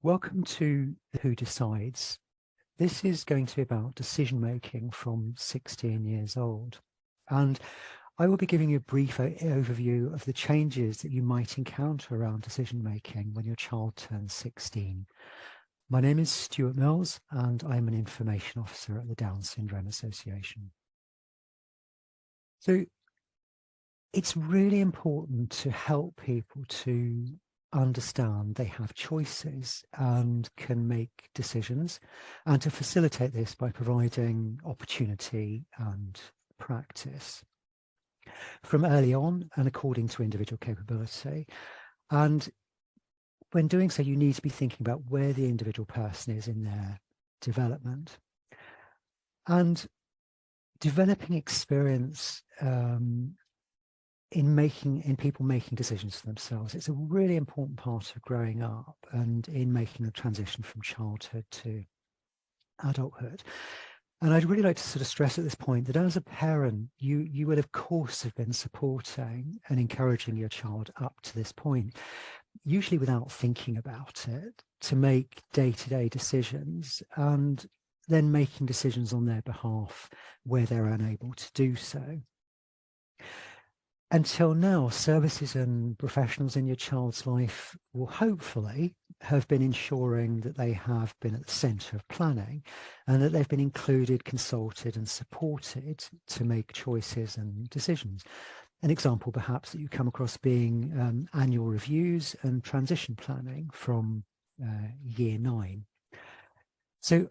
Welcome to Who Decides. This is going to be about decision making from 16 years old. And I will be giving you a brief overview of the changes that you might encounter around decision making when your child turns 16. My name is Stuart Mills and I'm an information officer at the Down Syndrome Association. So it's really important to help people to understand they have choices and can make decisions, and to facilitate this by providing opportunity and practice from early on and according to individual capability. And when doing so, you need to be thinking about where the individual person is in their development. And developing experience in people making decisions for themselves. It's a really important part of growing up and in making the transition from childhood to adulthood. And I'd really like to sort of stress at this point that as a parent, you will of course have been supporting and encouraging your child up to this point, usually without thinking about it, to make day-to-day decisions and then making decisions on their behalf where they're unable to do so. Until now, services and professionals in your child's life will hopefully have been ensuring that they have been at the centre of planning and that they've been included, consulted and supported to make choices and decisions. An example perhaps that you come across being annual reviews and transition planning from year 9. So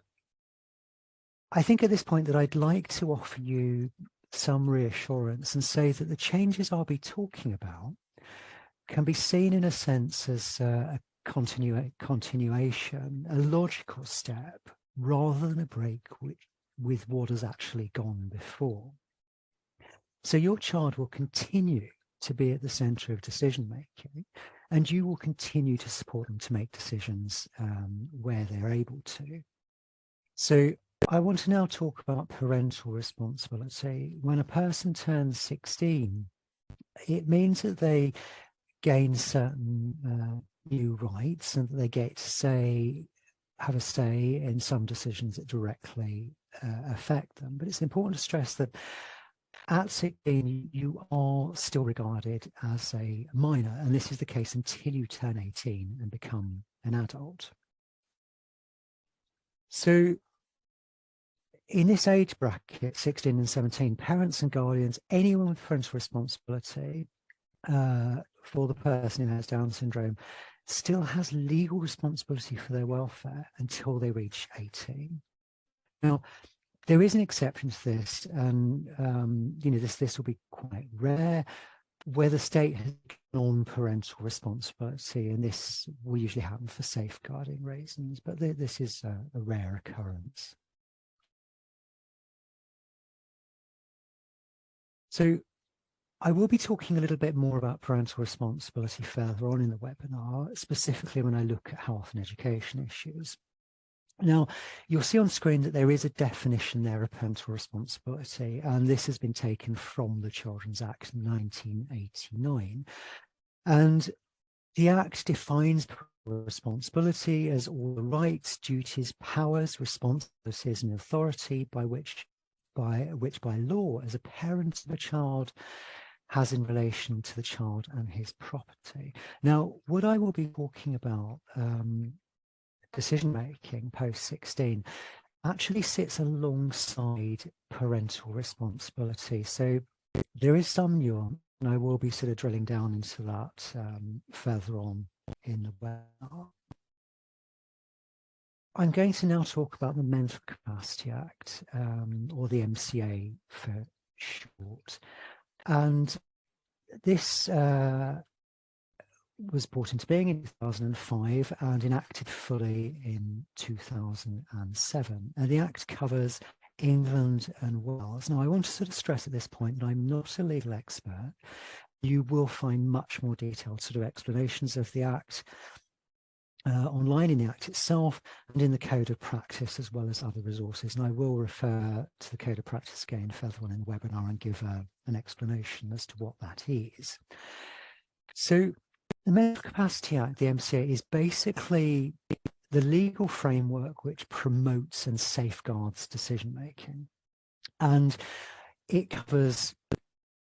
I think at this point that I'd like to offer you some reassurance and say that the changes I'll be talking about can be seen in a sense as a continuation, a logical step, rather than a break with what has actually gone before. So your child will continue to be at the centre of decision making, and you will continue to support them to make decisions where they're able to. So I want to now talk about parental responsibility. When a person turns 16, it means that they gain certain new rights and that they get to have a say in some decisions that directly affect them. But it's important to stress that at 16, you are still regarded as a minor, and this is the case until you turn 18 and become an adult. So in this age bracket, 16 and 17, parents and guardians, anyone with parental responsibility for the person who has Down syndrome, still has legal responsibility for their welfare until they reach 18. Now, there is an exception to this, and this will be quite rare, where the state has non-parental responsibility, and this will usually happen for safeguarding reasons, but this is a rare occurrence. So I will be talking a little bit more about parental responsibility further on in the webinar, specifically when I look at health and education issues. Now, you'll see on screen that there is a definition there of parental responsibility, and this has been taken from the Children's Act 1989. And the Act defines responsibility as all the rights, duties, powers, responsibilities and authority which by law as a parent of a child has in relation to the child and his property. Now, what I will be talking about, decision-making post-16, actually sits alongside parental responsibility. So there is some nuance, and I will be sort of drilling down into that further on in the webinar. I'm going to now talk about the Mental Capacity Act, or the MCA for short. And this was brought into being in 2005 and enacted fully in 2007. And the Act covers England and Wales. Now, I want to sort of stress at this point that I'm not a legal expert. You will find much more detailed sort of explanations of the Act online in the Act itself and in the Code of Practice, as well as other resources. And I will refer to the Code of Practice again further on in the webinar and give an explanation as to what that is. So the Mental Capacity Act, the MCA, is basically the legal framework which promotes and safeguards decision making. And it covers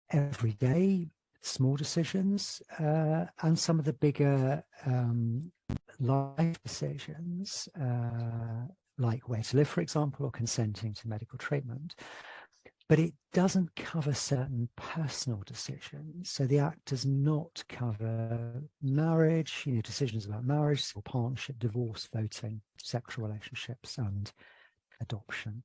everyday small decisions and some of the bigger life decisions, like where to live, for example, or consenting to medical treatment. But it doesn't cover certain personal decisions. So the Act does not cover marriage, decisions about marriage, civil partnership, divorce, voting, sexual relationships, and adoption.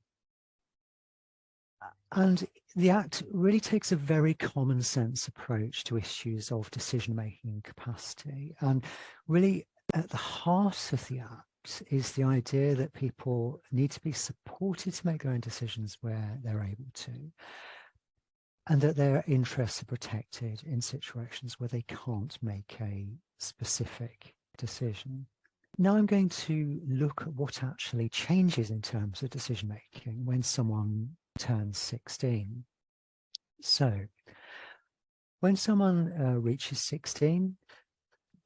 And the Act really takes a very common sense approach to issues of decision-making capacity. And really at the heart of the Act is the idea that people need to be supported to make their own decisions where they're able to, and that their interests are protected in situations where they can't make a specific decision. Now I'm going to look at what actually changes in terms of decision making when someone turns 16. So when someone reaches 16,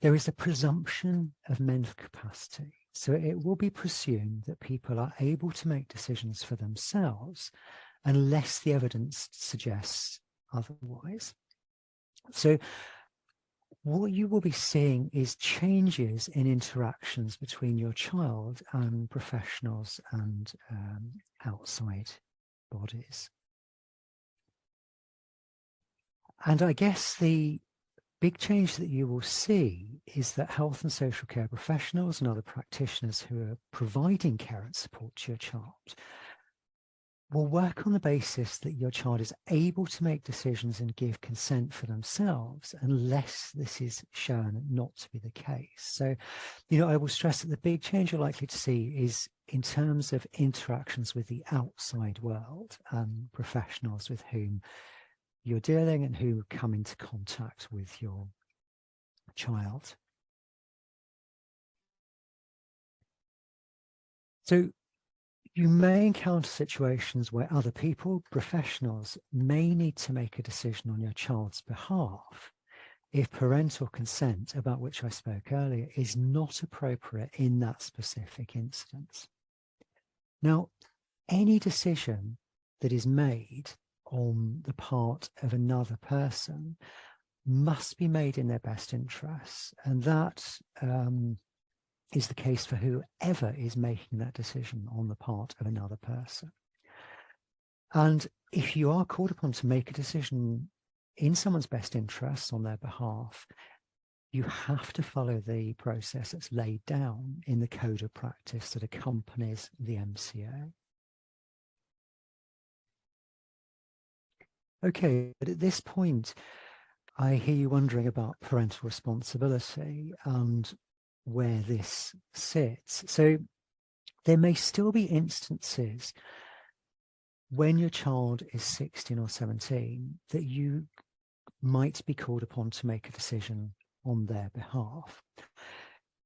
there is a presumption of mental capacity. So it will be presumed that people are able to make decisions for themselves unless the evidence suggests otherwise. So what you will be seeing is changes in interactions between your child and professionals and outside bodies. And I guess the big change that you will see is that health and social care professionals and other practitioners who are providing care and support to your child will work on the basis that your child is able to make decisions and give consent for themselves unless this is shown not to be the case. So, I will stress that the big change you're likely to see is in terms of interactions with the outside world and professionals with whom you're dealing and who come into contact with your child. So you may encounter situations where other people, professionals, may need to make a decision on your child's behalf if parental consent, about which I spoke earlier, is not appropriate in that specific instance. Now, any decision that is made on the part of another person must be made in their best interests. And that is the case for whoever is making that decision on the part of another person. And if you are called upon to make a decision in someone's best interests on their behalf, you have to follow the process that's laid down in the code of practice that accompanies the MCA. Okay, but at this point, I hear you wondering about parental responsibility and where this sits. So there may still be instances when your child is 16 or 17 that you might be called upon to make a decision on their behalf.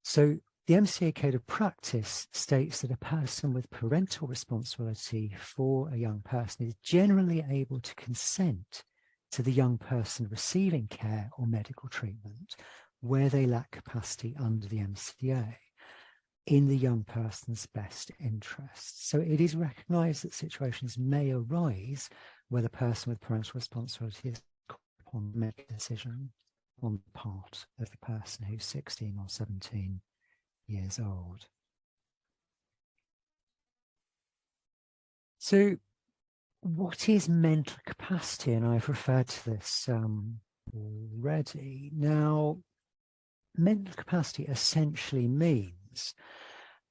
So the MCA Code of Practice states that a person with parental responsibility for a young person is generally able to consent to the young person receiving care or medical treatment where they lack capacity under the MCA in the young person's best interests. So it is recognised that situations may arise where the person with parental responsibility is called upon to make a decision on the part of the person who's 16 or 17 years old. So what is mental capacity? And I've referred to this already. Now, mental capacity essentially means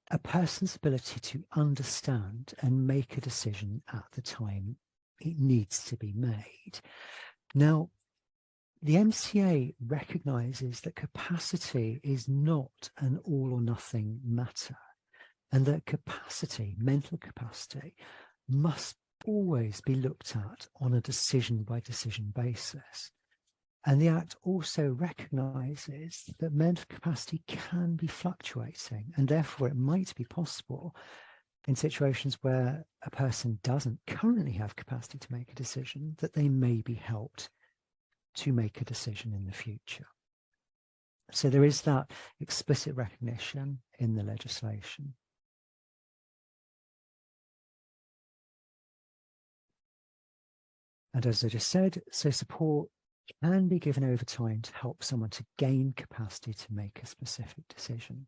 a person's ability to understand and make a decision at the time it needs to be made. Now, the MCA recognises that capacity is not an all or nothing matter, and that capacity, mental capacity, must always be looked at on a decision by decision basis. And the Act also recognises that mental capacity can be fluctuating, and therefore it might be possible in situations where a person doesn't currently have capacity to make a decision that they may be helped to make a decision in the future. So there is that explicit recognition in the legislation. And as I just said, so support can be given over time to help someone to gain capacity to make a specific decision.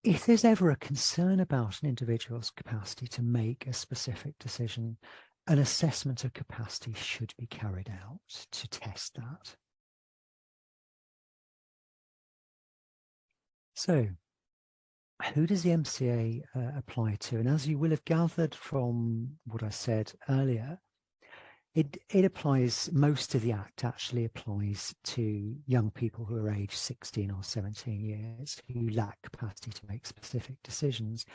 If there's ever a concern about an individual's capacity to make a specific decision, an assessment of capacity should be carried out to test that. So, who does the MCA apply to? And as you will have gathered from what I said earlier, it applies, most of the Act actually applies to young people who are aged 16 or 17 years who lack capacity to make specific decisions.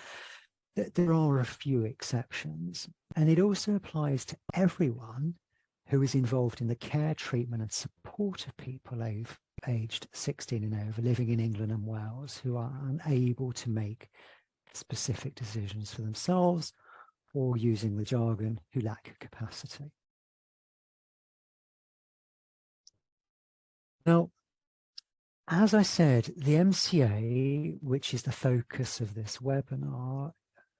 There are a few exceptions, and it also applies to everyone who is involved in the care, treatment and support of people aged 16 and over living in England and Wales who are unable to make specific decisions for themselves, or using the jargon, who lack capacity. Now, as I said, the MCA, which is the focus of this webinar,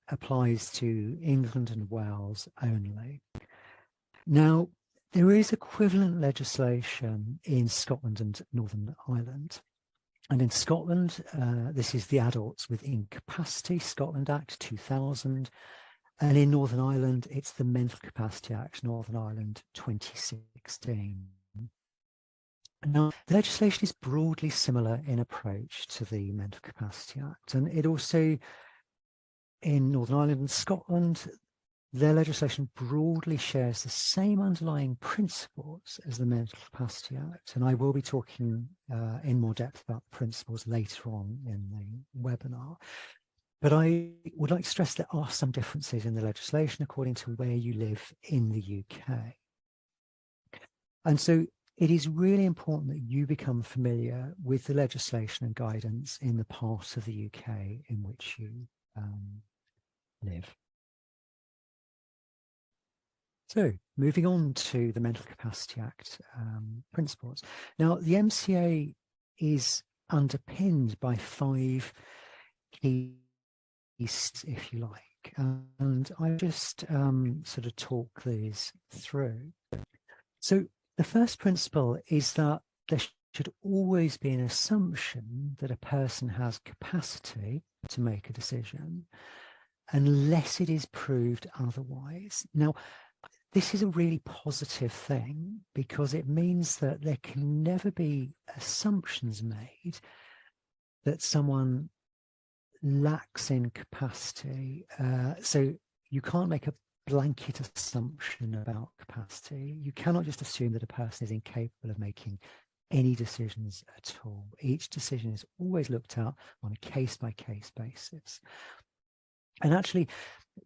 applies to England and Wales only. Now, there is equivalent legislation in Scotland and Northern Ireland. And in Scotland, this is the Adults with Incapacity Scotland Act 2000. And in Northern Ireland, it's the Mental Capacity Act, Northern Ireland 2016. Now, the legislation is broadly similar in approach to the Mental Capacity Act, and it also, in Northern Ireland and Scotland, their legislation broadly shares the same underlying principles as the Mental Capacity Act, and I will be talking in more depth about the principles later on in the webinar. But I would like to stress there are some differences in the legislation according to where you live in the UK. And so it is really important that you become familiar with the legislation and guidance in the part of the UK in which you live. So moving on to the Mental Capacity Act principles. Now, the MCA is underpinned by 5 key, if you like, and I just sort of talk these through. So the first principle is that there should always be an assumption that a person has capacity to make a decision unless it is proved otherwise. Now, this is a really positive thing because it means that there can never be assumptions made that someone lacks in capacity. So you can't make a blanket assumption about capacity. You cannot just assume that a person is incapable of making any decisions at all. Each decision is always looked at on a case-by-case basis. And actually,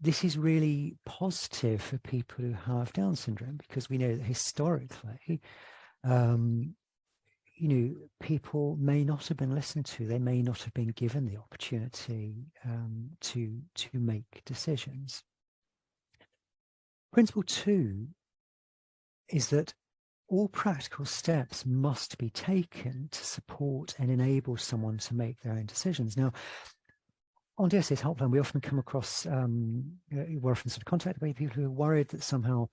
this is really positive for people who have Down syndrome, because we know that historically, people may not have been listened to. They may not have been given the opportunity to make decisions. Principle 2 is that all practical steps must be taken to support and enable someone to make their own decisions. Now, on DSA's helpline, we often come across, we're often sort of contacted by people who are worried that somehow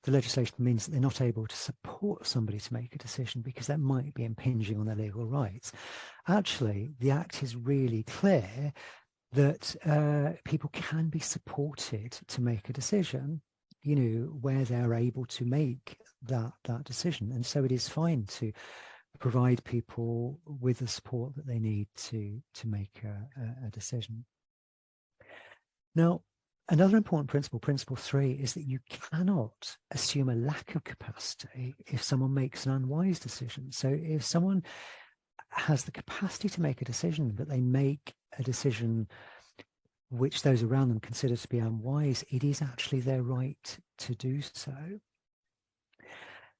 the legislation means that they're not able to support somebody to make a decision because that might be impinging on their legal rights. Actually, the Act is really clear that people can be supported to make a decision, where they're able to make that decision. And so it is fine to provide people with the support that they need to make a decision. Now, another important principle, principle 3, is that you cannot assume a lack of capacity if someone makes an unwise decision. So if someone has the capacity to make a decision, but they make a decision which those around them consider to be unwise, it is actually their right to do so.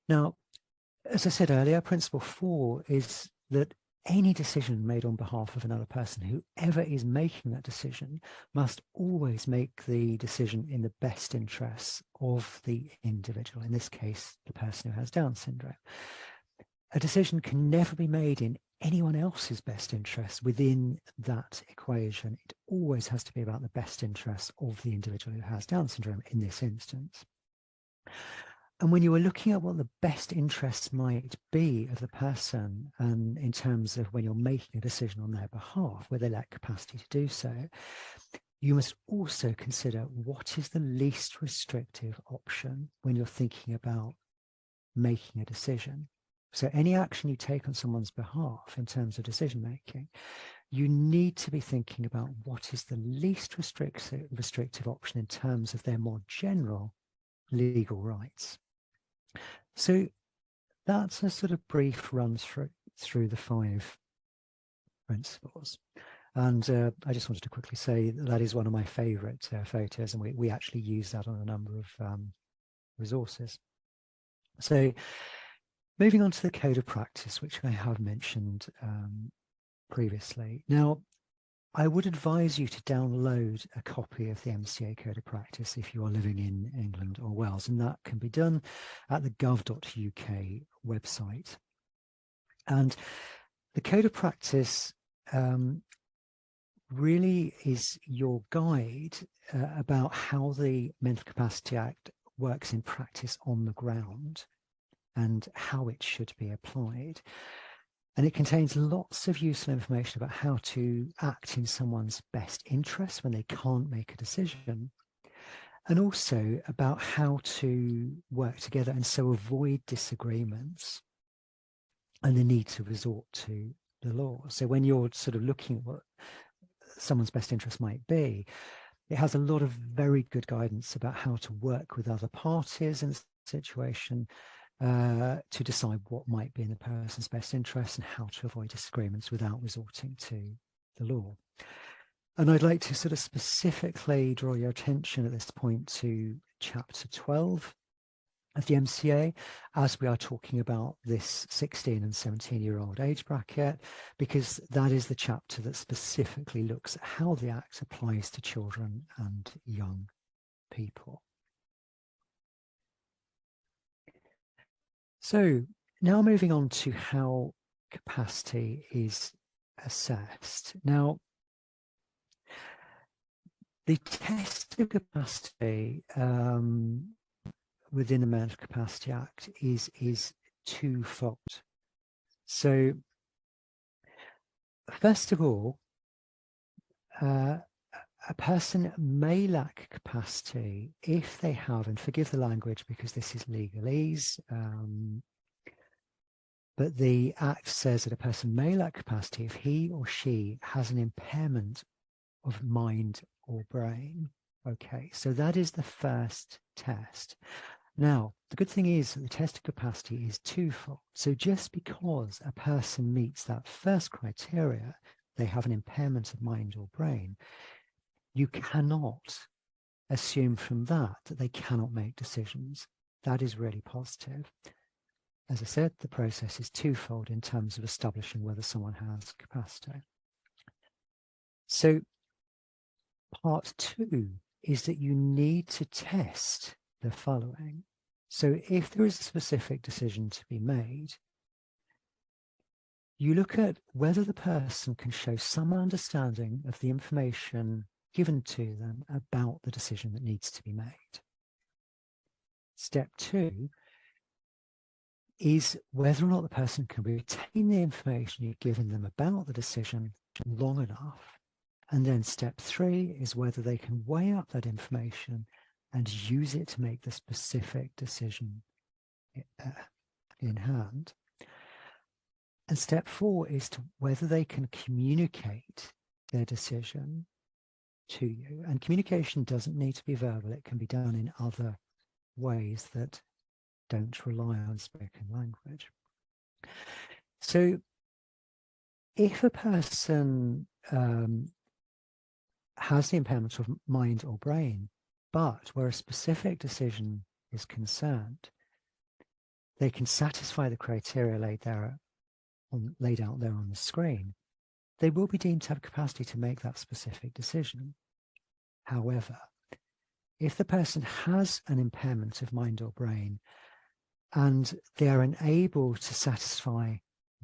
Now, as I said earlier, principle 4 is that any decision made on behalf of another person, whoever is making that decision, must always make the decision in the best interests of the individual, in this case, the person who has Down syndrome. a decision can never be made in anyone else's best interest within that equation. It always has to be about the best interest of the individual who has Down syndrome in this instance. And when you are looking at what the best interests might be of the person, and in terms of when you're making a decision on their behalf, where they lack capacity to do so, you must also consider what is the least restrictive option when you're thinking about making a decision. So any action you take on someone's behalf in terms of decision making, you need to be thinking about what is the least restrictive option in terms of their more general legal rights. So that's a sort of brief run through the 5 principles. And I just wanted to quickly say that is one of my favorite photos, and we actually use that on a number of resources. So moving on to the code of practice, which I have mentioned previously. Now, I would advise you to download a copy of the MCA Code of Practice if you are living in England or Wales, and that can be done at the gov.uk website. And the Code of Practice really is your guide about how the Mental Capacity Act works in practice on the ground and how it should be applied. And it contains lots of useful information about how to act in someone's best interest when they can't make a decision, and also about how to work together and so avoid disagreements and the need to resort to the law. So when you're sort of looking at what someone's best interest might be, it has a lot of very good guidance about how to work with other parties in the situation, to decide what might be in the person's best interest and how to avoid disagreements without resorting to the law. And I'd like to sort of specifically draw your attention at this point to chapter 12 of the MCA, as we are talking about this 16 and 17-year-old age bracket, because that is the chapter that specifically looks at how the Act applies to children and young people. So now moving on to how capacity is assessed. Now, the test of capacity within the Mental Capacity Act is twofold. So first of all, a person may lack capacity if they have, and forgive the language because this is legalese, but the Act says that a person may lack capacity if he or she has an impairment of mind or brain. Okay, so that is the first test. Now, the good thing is that the test of capacity is twofold. So just because a person meets that first criteria, they have an impairment of mind or brain, you cannot assume from that that they cannot make decisions. That is really positive. As I said, the process is twofold in terms of establishing whether someone has capacity. So part 2 is that you need to test the following. So if there is a specific decision to be made, you look at whether the person can show some understanding of the information given to them about the decision that needs to be made. Step 2 is whether or not the person can retain the information you've given them about the decision long enough. And then step 3 is whether they can weigh up that information and use it to make the specific decision in hand. And step 4 is to whether they can communicate their decision to you. And communication doesn't need to be verbal. It can be done in other ways that don't rely on spoken language. So if a person has the impairment of mind or brain, but where a specific decision is concerned, they can satisfy the criteria laid out there on the screen, they will be deemed to have capacity to make that specific decision. However, if the person has an impairment of mind or brain, and they are unable to satisfy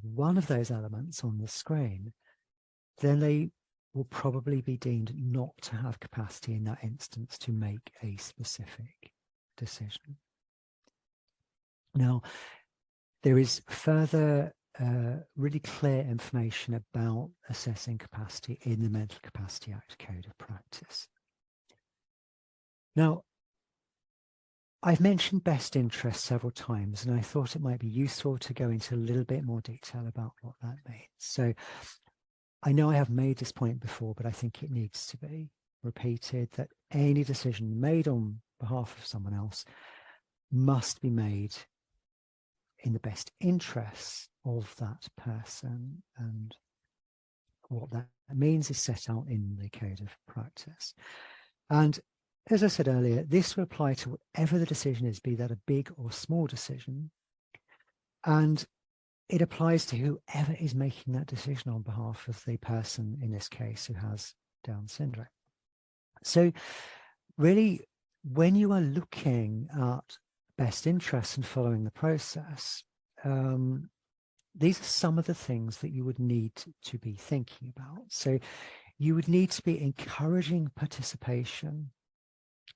one of those elements on the screen, then they will probably be deemed not to have capacity in that instance to make a specific decision. Now, there is further really clear information about assessing capacity in the Mental Capacity Act Code of Practice. Now, I've mentioned best interest several times, and I thought it might be useful to go into a little bit more detail about what that means. So I know I have made this point before, but I think it needs to be repeated that any decision made on behalf of someone else must be made in the best interests of that person, and what that means is set out in the Code of Practice. And as I said earlier, this will apply to whatever the decision is, be that a big or small decision, and it applies to whoever is making that decision on behalf of the person, in this case, who has Down syndrome. So really, when you are looking at best interests and following the process, these are some of the things that you would need to be thinking about. So you would need to be encouraging participation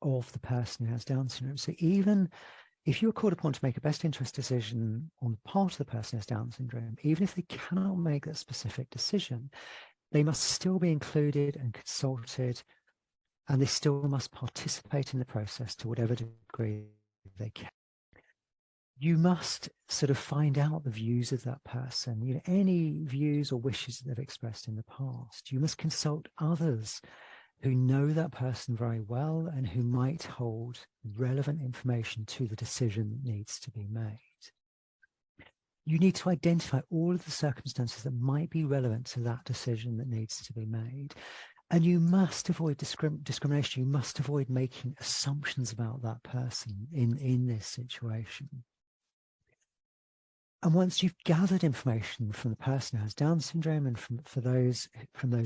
of the person who has Down syndrome. So even if you're called upon to make a best interest decision on the part of the person who has Down syndrome, even if they cannot make that specific decision, they must still be included and consulted, and they still must participate in the process to whatever degree they can. You must sort of find out the views of that person, you know, any views or wishes that they've expressed in the past. You must consult others who know that person very well and who might hold relevant information to the decision that needs to be made. You need to identify all of the circumstances that might be relevant to that decision that needs to be made. And you must avoid discrimination. You must avoid making assumptions about that person in this situation. And once you've gathered information from the person who has Down syndrome and from those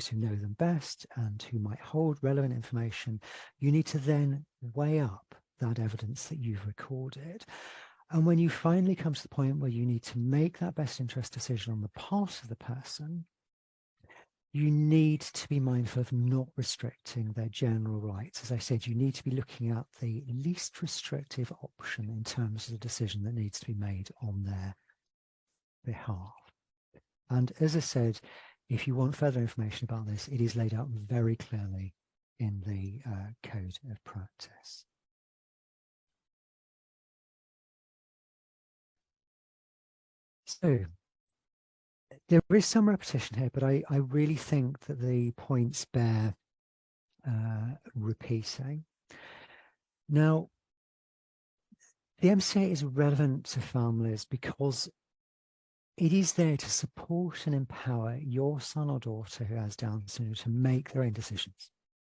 who know them best and who might hold relevant information, you need to then weigh up that evidence that you've recorded. And when you finally come to the point where you need to make that best interest decision on the part of the person, you need to be mindful of not restricting their general rights. As I said, you need to be looking at the least restrictive option in terms of the decision that needs to be made on their behalf. And as I said, if you want further information about this, it is laid out very clearly in the Code of Practice. So there is some repetition here, but I really think that the points bear repeating. Now, the MCA is relevant to families because it is there to support and empower your son or daughter who has Down syndrome to make their own decisions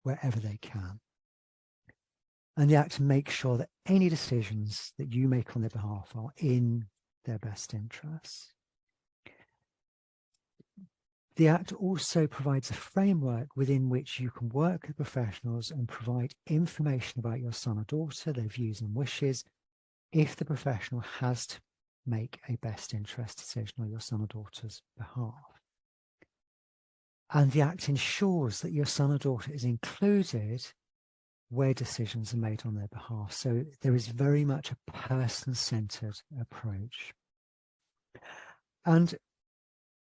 wherever they can. And the Act to make sure that any decisions that you make on their behalf are in their best interests. The Act also provides a framework within which you can work with professionals and provide information about your son or daughter, their views and wishes, if the professional has to make a best interest decision on your son or daughter's behalf. And the Act ensures that your son or daughter is included where decisions are made on their behalf. So there is very much a person-centered approach. And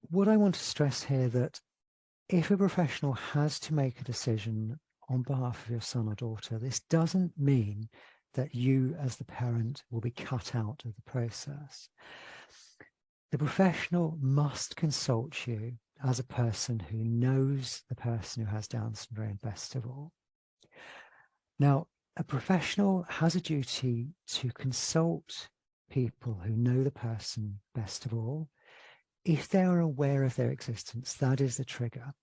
what I want to stress here that if a professional has to make a decision on behalf of your son or daughter, this doesn't mean that you as the parent will be cut out of the process. The professional must consult you as a person who knows the person who has Down syndrome best of all. Now, a professional has a duty to consult people who know the person best of all. If they are aware of their existence, that is the trigger.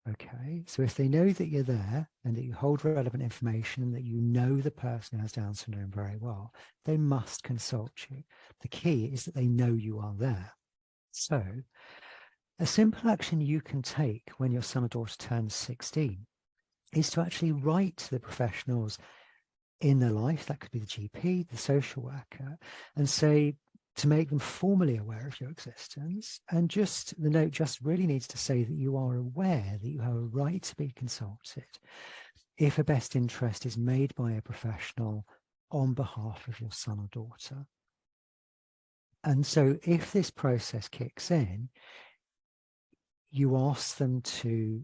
Okay, so if they know that you're there and that you hold relevant information and that you know the person who has Down syndrome very well, they must consult you. The key is that they know you are there. So a simple action you can take when your son or daughter turns 16 is to actually write to the professionals in their life, that could be the GP, the social worker, and say, to make them formally aware of your existence. And just the note just really needs to say that you are aware that you have a right to be consulted if a best interest is made by a professional on behalf of your son or daughter. And so if this process kicks in, you ask them to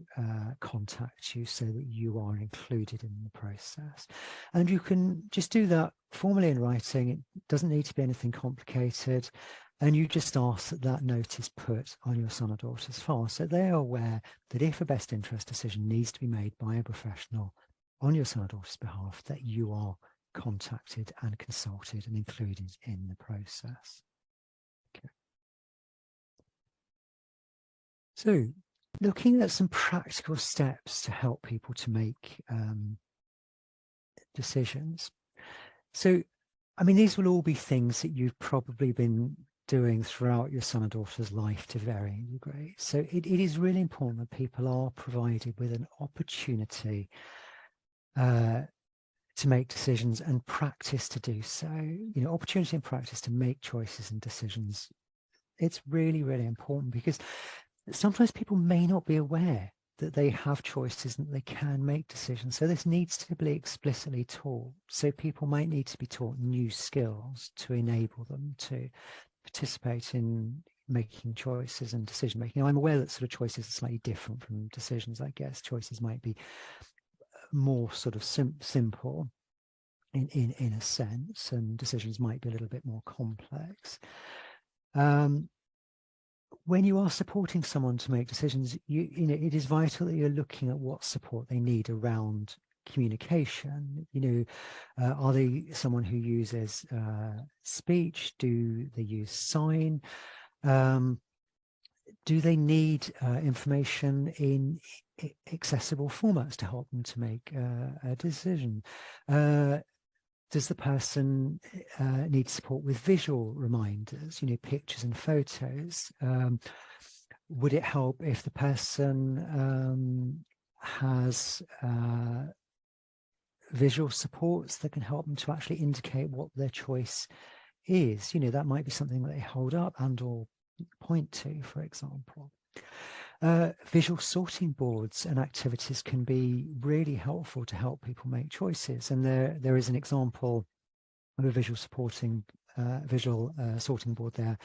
contact you so that you are included in the process. And you can just do that formally in writing. It doesn't need to be anything complicated. And you just ask that that note is put on your son or daughter's file so they are aware that if a best interest decision needs to be made by a professional on your son or daughter's behalf, that you are contacted and consulted and included in the process. Okay. So looking at some practical steps to help people to make decisions. So, I mean, these will all be things that you've probably been doing throughout your son or daughter's life to varying degrees. So it is really important that people are provided with an opportunity to make decisions and practice to do so. You know, opportunity and practice to make choices and decisions. It's really, really important because sometimes people may not be aware that they have choices and that they can make decisions. So this needs to be explicitly taught. So people might need to be taught new skills to enable them to participate in making choices and decision making. I'm aware that sort of choices are slightly different from decisions. I guess choices might be more sort of simple in a sense, and decisions might be a little bit more complex. When you are supporting someone to make decisions, you know, it is vital that you're looking at what support they need around communication. You know, are they someone who uses speech? Do they use sign? Do they need information in accessible formats to help them to make a decision? Does the person need support with visual reminders, you know, pictures and photos? Would it help if the person has visual supports that can help them to actually indicate what their choice is? You know, that might be something that they hold up and or point to, for example. Visual sorting boards and activities can be really helpful to help people make choices. And there is an example of a visual sorting board there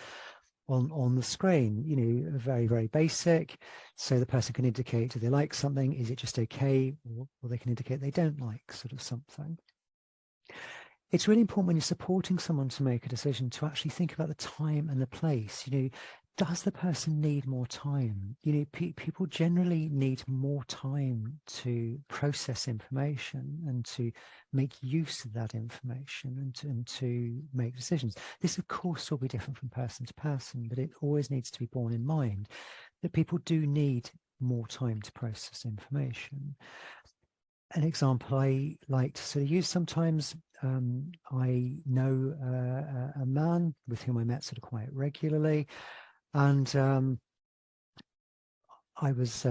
on the screen. You know, very, very basic. So the person can indicate, do they like something? Is it just okay? Or they can indicate they don't like sort of something. It's really important when you're supporting someone to make a decision to actually think about the time and the place. You know, does the person need more time? You know, people generally need more time to process information and to make use of that information and to make decisions. This, of course, will be different from person to person, but it always needs to be borne in mind that people do need more time to process information. An example I like to sort of use sometimes, I know a man with whom I met sort of quite regularly, and I was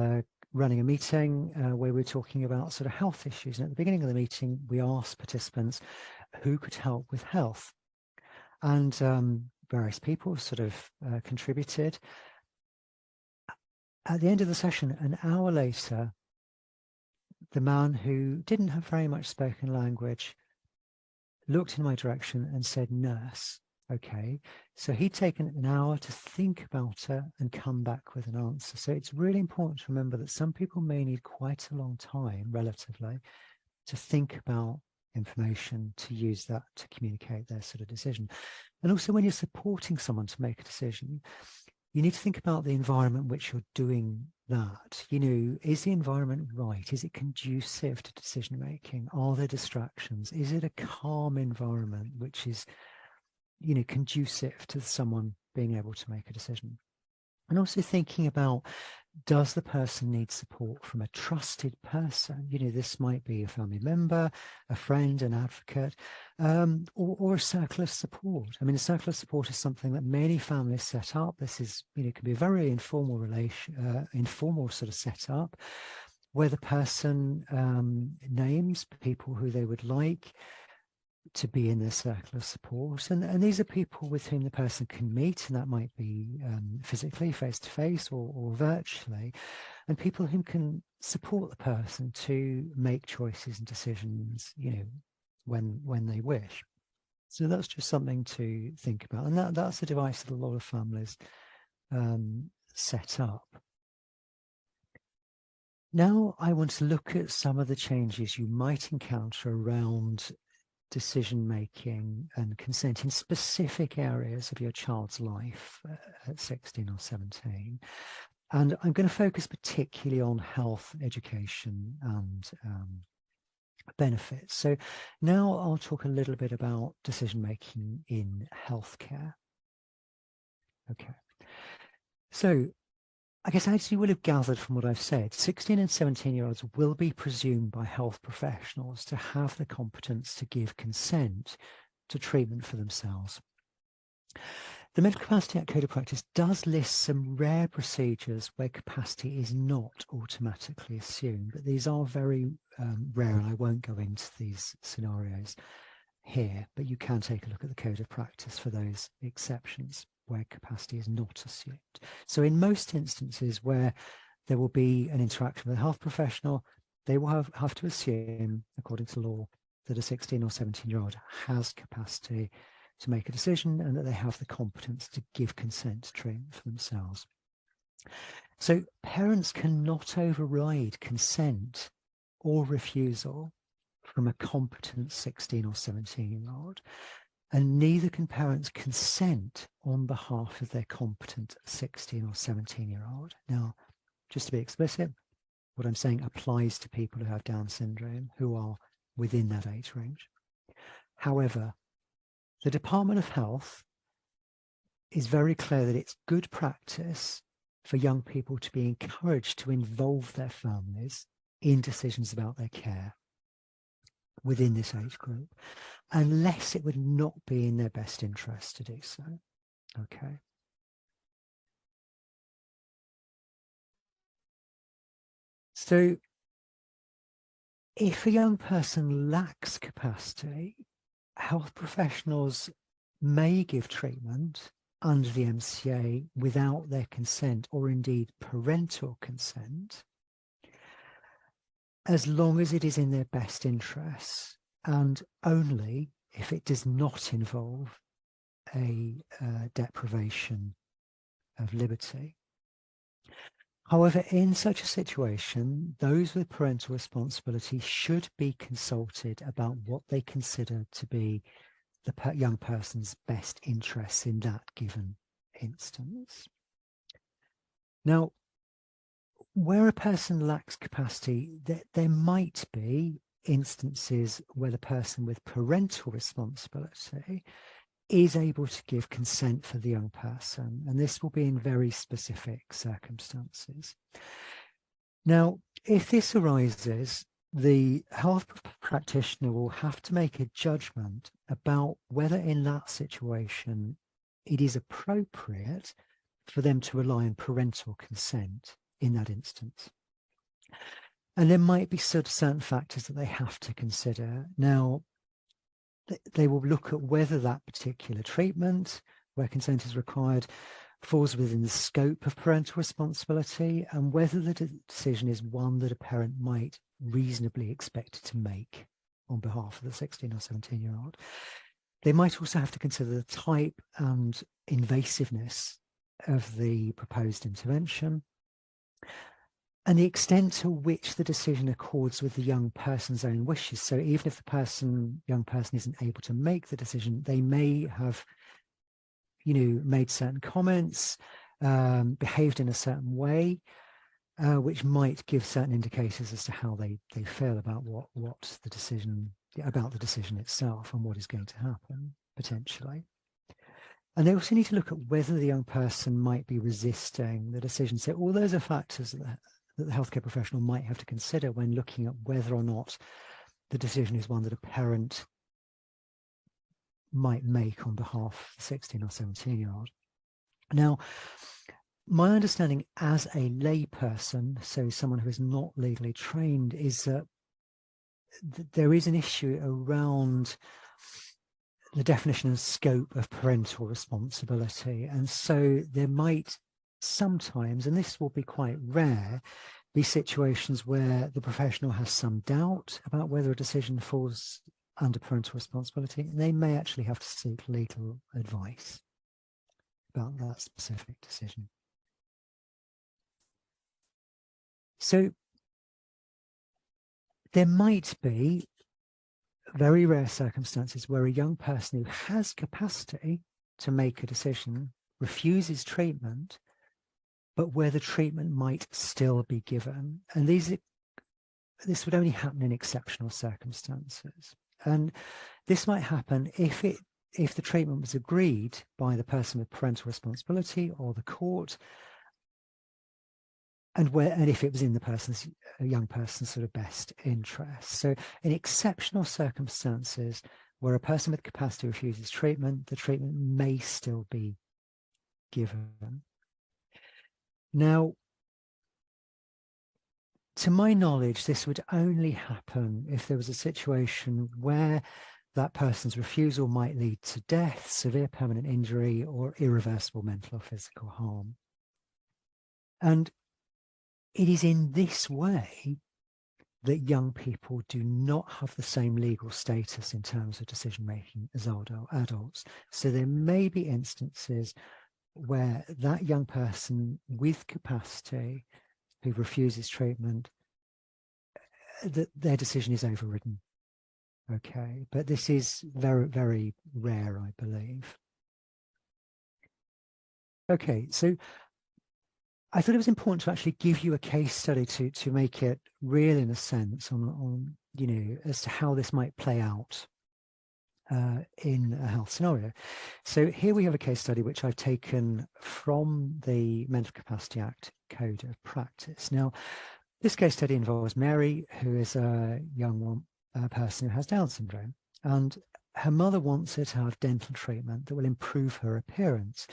running a meeting where we were talking about sort of health issues. And at the beginning of the meeting, we asked participants who could help with health. And various people sort of contributed. At the end of the session, an hour later, the man who didn't have very much spoken language looked in my direction and said, "Nurse." Okay, so he'd taken an hour to think about it and come back with an answer. So it's really important to remember that some people may need quite a long time, relatively, to think about information, to use that to communicate their sort of decision. And also when you're supporting someone to make a decision, you need to think about the environment in which you're doing that. You know, is the environment right? Is it conducive to decision making? Are there distractions? Is it a calm environment which is, you know, conducive to someone being able to make a decision? And also thinking about, does the person need support from a trusted person? You know, this might be a family member, a friend, an advocate, or a circle of support. I mean, a circle of support is something that many families set up. This is, you know, can be a very informal informal sort of setup where the person names people who they would like to be in their circle of support. And these are people with whom the person can meet, and that might be physically, face-to-face, or virtually, and people who can support the person to make choices and decisions, when they wish. So that's just something to think about. And that's a device that a lot of families set up. Now I want to look at some of the changes you might encounter around decision-making and consent in specific areas of your child's life at 16 or 17. And I'm going to focus particularly on health, education, and benefits. So now I'll talk a little bit about decision-making in healthcare. Okay. So I guess, as you will have gathered from what I've said, 16 and 17-year-olds will be presumed by health professionals to have the competence to give consent to treatment for themselves. The Medical Capacity Act Code of Practice does list some rare procedures where capacity is not automatically assumed, but these are very rare, and I won't go into these scenarios here, but you can take a look at the Code of Practice for those exceptions where capacity is not assumed. So in most instances where there will be an interaction with a health professional, they will have to assume, according to law, that a 16 or 17-year-old has capacity to make a decision and that they have the competence to give consent to treatment for themselves. So parents cannot override consent or refusal from a competent 16 or 17-year-old. And neither can parents consent on behalf of their competent 16 or 17-year-old. Now, just to be explicit, what I'm saying applies to people who have Down syndrome who are within that age range. However, the Department of Health is very clear that it's good practice for young people to be encouraged to involve their families in decisions about their care within this age group, unless it would not be in their best interest to do so. Okay. So if a young person lacks capacity, health professionals may give treatment under the MCA without their consent, or indeed parental consent, as long as it is in their best interests, and only if it does not involve a deprivation of liberty. However, in such a situation, those with parental responsibility should be consulted about what they consider to be the young person's best interests in that given instance. Now, where a person lacks capacity, there might be instances where the person with parental responsibility is able to give consent for the young person, and this will be in very specific circumstances. Now, if this arises, the health practitioner will have to make a judgment about whether in that situation it is appropriate for them to rely on parental consent in that instance. And there might be certain factors that they have to consider. Now, they will look at whether that particular treatment, where consent is required, falls within the scope of parental responsibility, and whether the decision is one that a parent might reasonably expect to make on behalf of the 16 or 17-year-old. They might also have to consider the type and invasiveness of the proposed intervention, and the extent to which the decision accords with the young person's own wishes. So even if the young person isn't able to make the decision, they may have, made certain comments, behaved in a certain way, which might give certain indicators as to how they feel about what the decision, about the decision itself and what is going to happen potentially. And they also need to look at whether the young person might be resisting the decision. So all those are factors that the healthcare professional might have to consider when looking at whether or not the decision is one that a parent might make on behalf of the 16 or 17-year-old. Now, my understanding as a lay person, so someone who is not legally trained, is that there is an issue around the definition and scope of parental responsibility. And so there might sometimes, and this will be quite rare, be situations where the professional has some doubt about whether a decision falls under parental responsibility, and they may actually have to seek legal advice about that specific decision. So there might be very rare circumstances where a young person who has capacity to make a decision refuses treatment, but where the treatment might still be given. And this would only happen in exceptional circumstances. And this might happen if the treatment was agreed by the person with parental responsibility or the court, and if it was in the young person's sort of best interest. So in exceptional circumstances where a person with capacity refuses treatment, the treatment may still be given. Now, to my knowledge, this would only happen if there was a situation where that person's refusal might lead to death, severe permanent injury, or irreversible mental or physical harm. And it is in this way that young people do not have the same legal status in terms of decision-making as adults. So there may be instances where that young person with capacity who refuses treatment, that their decision is overridden. Okay, but this is very, very rare, I believe. Okay, so I thought it was important to actually give you a case study to make it real in a sense on as to how this might play out in a health scenario. So here we have a case study which I've taken from the Mental Capacity Act Code of Practice. Now, this case study involves Mary, who is a young person who has Down syndrome, and her mother wants her to have dental treatment that will improve her appearance.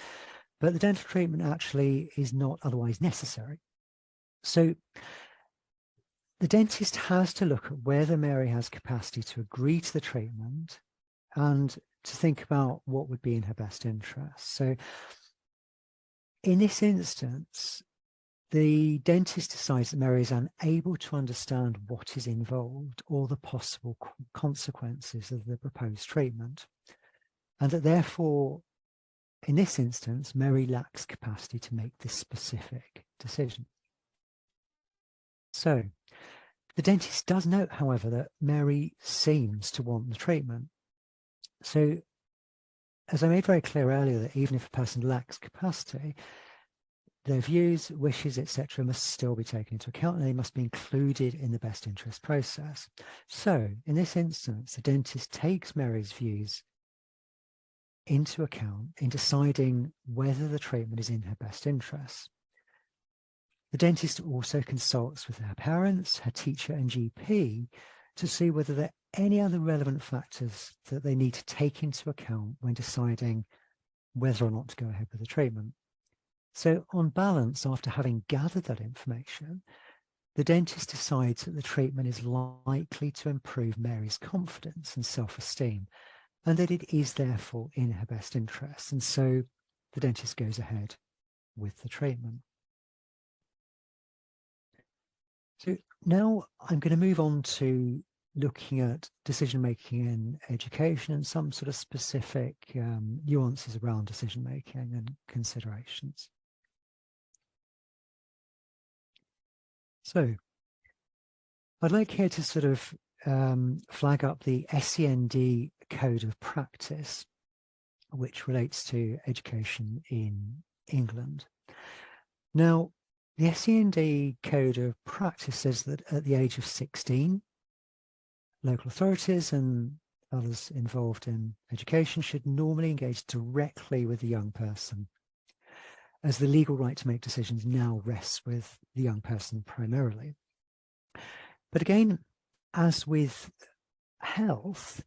But the dental treatment actually is not otherwise necessary. So the dentist has to look at whether Mary has capacity to agree to the treatment and to think about what would be in her best interest. So in this instance, the dentist decides that Mary is unable to understand what is involved or the possible consequences of the proposed treatment, and that therefore, in this instance, Mary lacks capacity to make this specific decision. So the dentist does note, however, that Mary seems to want the treatment. So as I made very clear earlier, that even if a person lacks capacity, their views, wishes, etc. must still be taken into account, and they must be included in the best interest process. So in this instance, the dentist takes Mary's views into account in deciding whether the treatment is in her best interest. The dentist also consults with her parents, her teacher and GP to see whether there are any other relevant factors that they need to take into account when deciding whether or not to go ahead with the treatment. So on balance, after having gathered that information, the dentist decides that the treatment is likely to improve Mary's confidence and self-esteem, and that it is therefore in her best interest. And so the dentist goes ahead with the treatment. So now I'm going to move on to looking at decision-making in education and some sort of specific nuances around decision-making and considerations. So I'd like here to sort of flag up the SEND Code of Practice, which relates to education in England. Now, the SEND Code of Practice says that at the age of 16, local authorities and others involved in education should normally engage directly with the young person, as the legal right to make decisions now rests with the young person primarily. But again, as with health,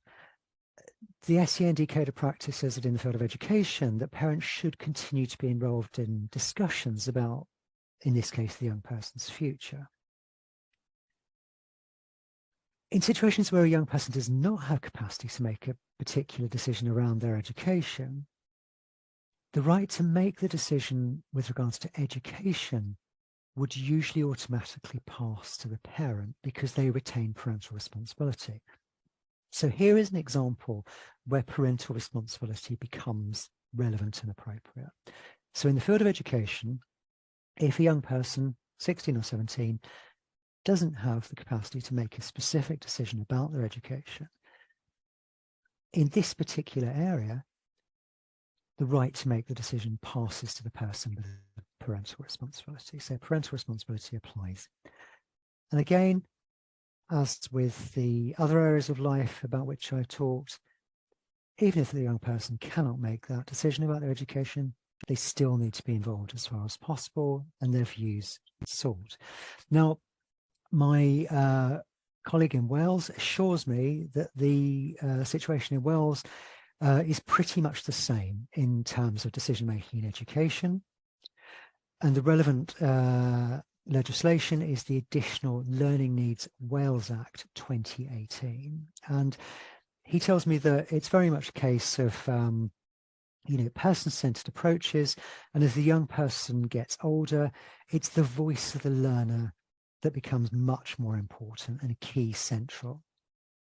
the SEND Code of Practice says that in the field of education, that parents should continue to be involved in discussions about, in this case, the young person's future. In situations where a young person does not have capacity to make a particular decision around their education, the right to make the decision with regards to education would usually automatically pass to the parent because they retain parental responsibility. So here is an example where parental responsibility becomes relevant and appropriate. So in the field of education, if a young person, 16 or 17, doesn't have the capacity to make a specific decision about their education, in this particular area, the right to make the decision passes to the person with the parental responsibility. So parental responsibility applies. And again, as with the other areas of life about which I've talked, even if the young person cannot make that decision about their education, they still need to be involved as far as possible and their views sought. Now, my colleague in Wales assures me that the situation in Wales is pretty much the same in terms of decision-making in education. And the relevant legislation is the Additional Learning Needs Wales Act 2018. And he tells me that it's very much a case of, person-centered approaches. And as the young person gets older, it's the voice of the learner that becomes much more important and a key central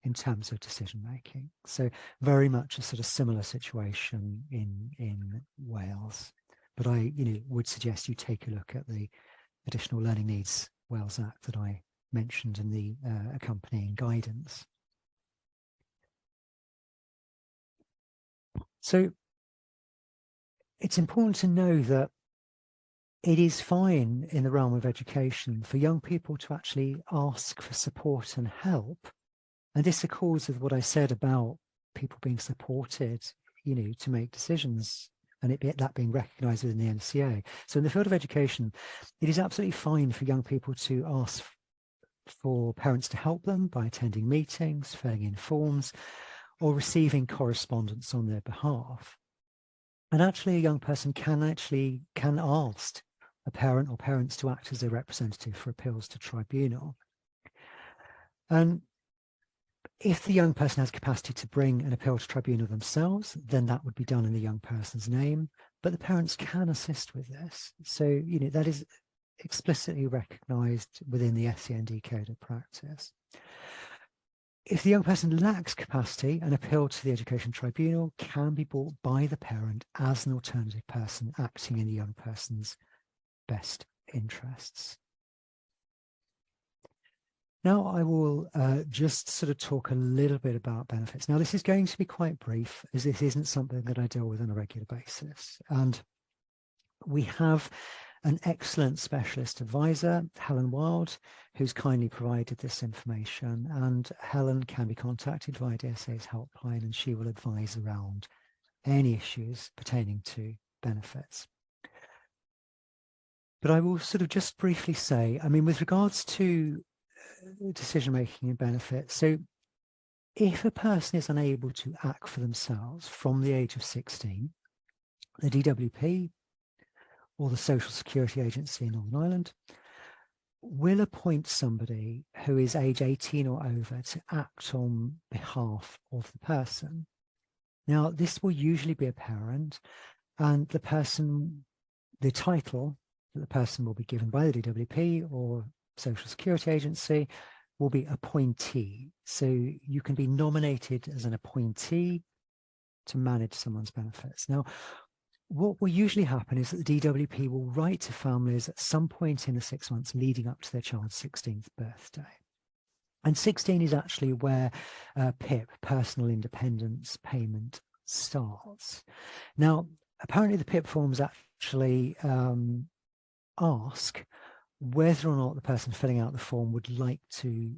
in terms of decision making. So very much a sort of similar situation in Wales. But I would suggest you take a look at the Additional Learning Needs Wales Act that I mentioned in the accompanying guidance. So it's important to know that it is fine in the realm of education for young people to actually ask for support and help. And this accords with what I said about people being supported, to make decisions and that being recognised within the NCA. So in the field of education, it is absolutely fine for young people to ask for parents to help them by attending meetings, filling in forms, or receiving correspondence on their behalf. And actually, a young person can ask a parent or parents to act as a representative for appeals to tribunal. And if the young person has capacity to bring an appeal to tribunal themselves, then that would be done in the young person's name, but the parents can assist with this. So, that is explicitly recognised within the SEND Code of Practice. If the young person lacks capacity, an appeal to the Education Tribunal can be brought by the parent as an alternative person acting in the young person's best interests. Now I will just sort of talk a little bit about benefits. Now this is going to be quite brief, as this isn't something that I deal with on a regular basis. And we have an excellent specialist advisor, Helen Wild, who's kindly provided this information. And Helen can be contacted via DSA's helpline, and she will advise around any issues pertaining to benefits. But I will sort of just briefly say, with regards to decision-making and benefits, so if a person is unable to act for themselves from the age of 16, the DWP or the Social Security Agency in Northern Ireland will appoint somebody who is age 18 or over to act on behalf of the person. Now, this will usually be a parent, and the title that the person will be given by the DWP or Social Security Agency will be appointee. So you can be nominated as an appointee to manage someone's benefits. Now, what will usually happen is that the DWP will write to families at some point in the 6 months leading up to their child's 16th birthday. And 16 is actually where PIP, Personal Independence Payment, starts. Now, apparently the PIP forms actually ask whether or not the person filling out the form would like to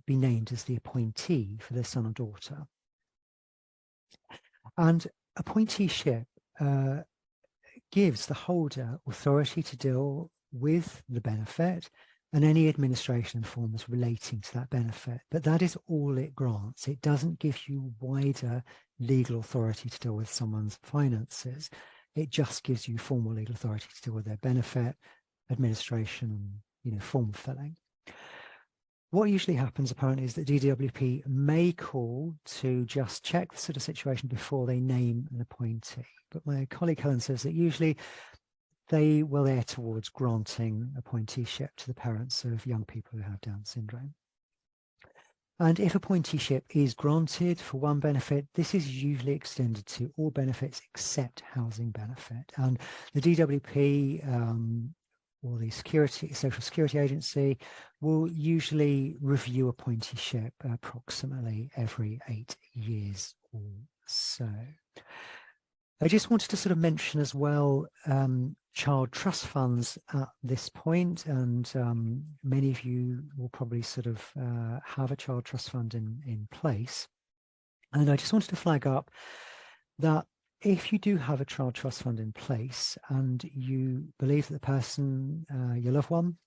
be named as the appointee for their son or daughter. And appointeeship gives the holder authority to deal with the benefit and any administration and forms relating to that benefit. But that is all it grants. It doesn't give you wider legal authority to deal with someone's finances. It just gives you formal legal authority to deal with their benefit, administration, and form filling. What usually happens apparently is that DWP may call to just check the sort of situation before they name an appointee. But my colleague Helen says that usually they will err towards granting appointeeship to the parents of young people who have Down syndrome. And if appointeeship is granted for one benefit, this is usually extended to all benefits except housing benefit. And the DWP or the Social Security Agency will usually review appointeeship approximately every 8 years or so. I just wanted to sort of mention as well child trust funds at this point, and many of you will probably sort of have a child trust fund in place. And I just wanted to flag up that if you do have a child trust fund in place and you believe that the person, your loved one,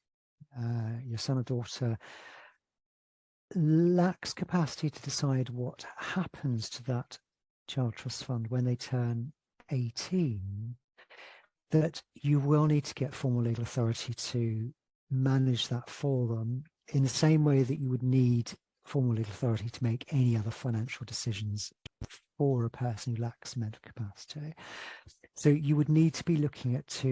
your son or daughter, lacks capacity to decide what happens to that child trust fund when they turn 18, that you will need to get formal legal authority to manage that for them in the same way that you would need formal legal authority to make any other financial decisions for a person who lacks mental capacity. So you would need to be looking at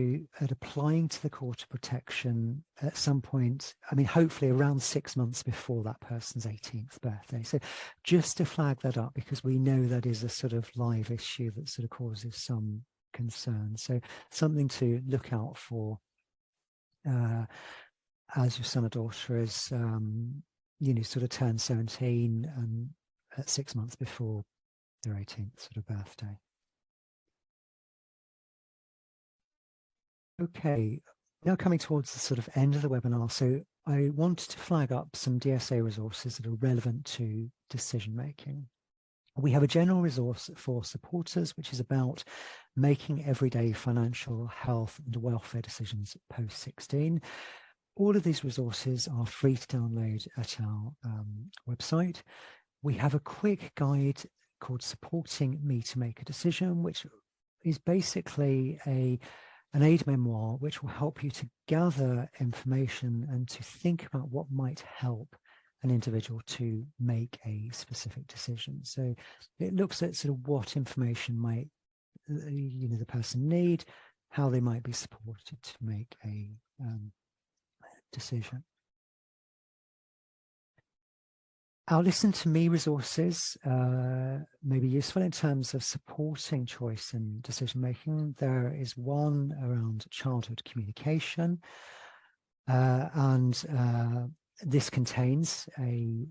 applying to the Court of Protection at some point, I mean, hopefully around 6 months before that person's 18th birthday. So just to flag that up, because we know that is a sort of live issue that sort of causes some concern. So something to look out for as your son or daughter is, sort of turn 17 and at 6 months before their 18th sort of birthday. Okay, now coming towards the sort of end of the webinar. So I wanted to flag up some DSA resources that are relevant to decision making. We have a general resource for supporters, which is about making everyday financial, health and welfare decisions post-16. All of these resources are free to download at our website. We have a quick guide called Supporting Me to Make a Decision, which is basically an aid memoir which will help you to gather information and to think about what might help an individual to make a specific decision. So it looks at sort of what information might the person need, how they might be supported to make a decision. Our Listen to Me resources may be useful in terms of supporting choice and decision making. There is one around childhood communication, and this contains a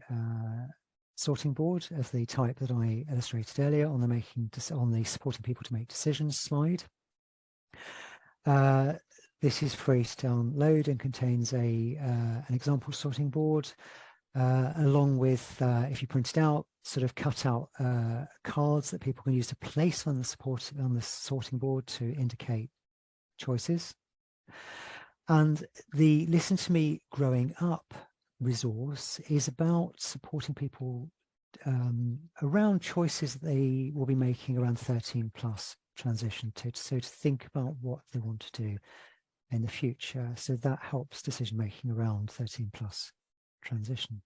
sorting board of the type that I illustrated earlier on the supporting people to make decisions slide. This is free to download and contains an example sorting board, along with, if you print it out, sort of cut out cards that people can use to place on the sorting board to indicate choices. And the Listen to Me Growing Up resource is about supporting people around choices that they will be making around 13 plus transition so to think about what they want to do in the future. So that helps decision making around 13 plus transition.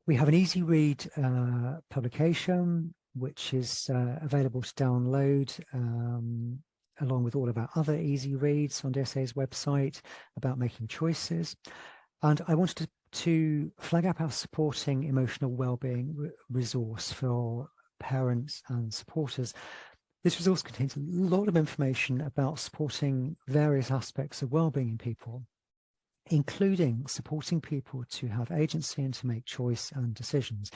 We have an easy read publication which is available to download along with all of our other easy reads on DSA's website about making choices. And I wanted to flag up our Supporting Emotional Wellbeing resource for parents and supporters. This resource contains a lot of information about supporting various aspects of wellbeing in people, including supporting people to have agency and to make choice and decisions.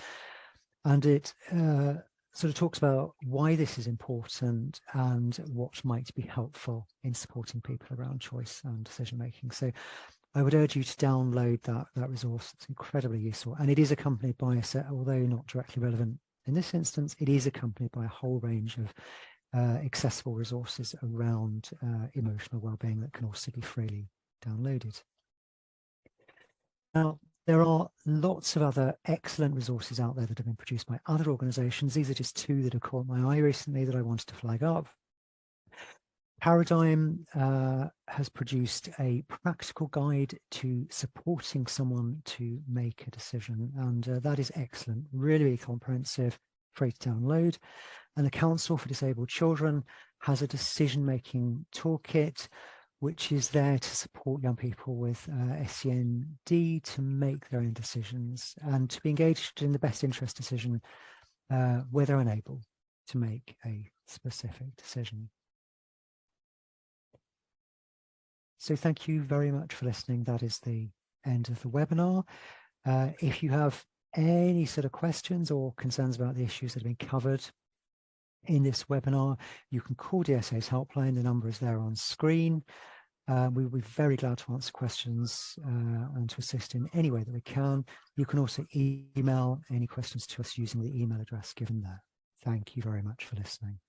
And it sort of talks about why this is important and what might be helpful in supporting people around choice and decision making. So I would urge you to download that resource. It's incredibly useful, and it is accompanied by a set, although not directly relevant in this instance, it is accompanied by a whole range of accessible resources around emotional wellbeing that can also be freely downloaded. Now, there are lots of other excellent resources out there that have been produced by other organisations. These are just two that have caught my eye recently that I wanted to flag up. Paradigm has produced a practical guide to supporting someone to make a decision, and that is excellent, really, really comprehensive, free to download. And the Council for Disabled Children has a decision-making toolkit, which is there to support young people with SEND to make their own decisions and to be engaged in the best interest decision where they're unable to make a specific decision. So thank you very much for listening. That is the end of the webinar. If you have any sort of questions or concerns about the issues that have been covered in this webinar, you can call DSA's helpline. The number is there on screen. We will be very glad to answer questions and to assist in any way that we can. You can also email any questions to us using the email address given there. Thank you very much for listening.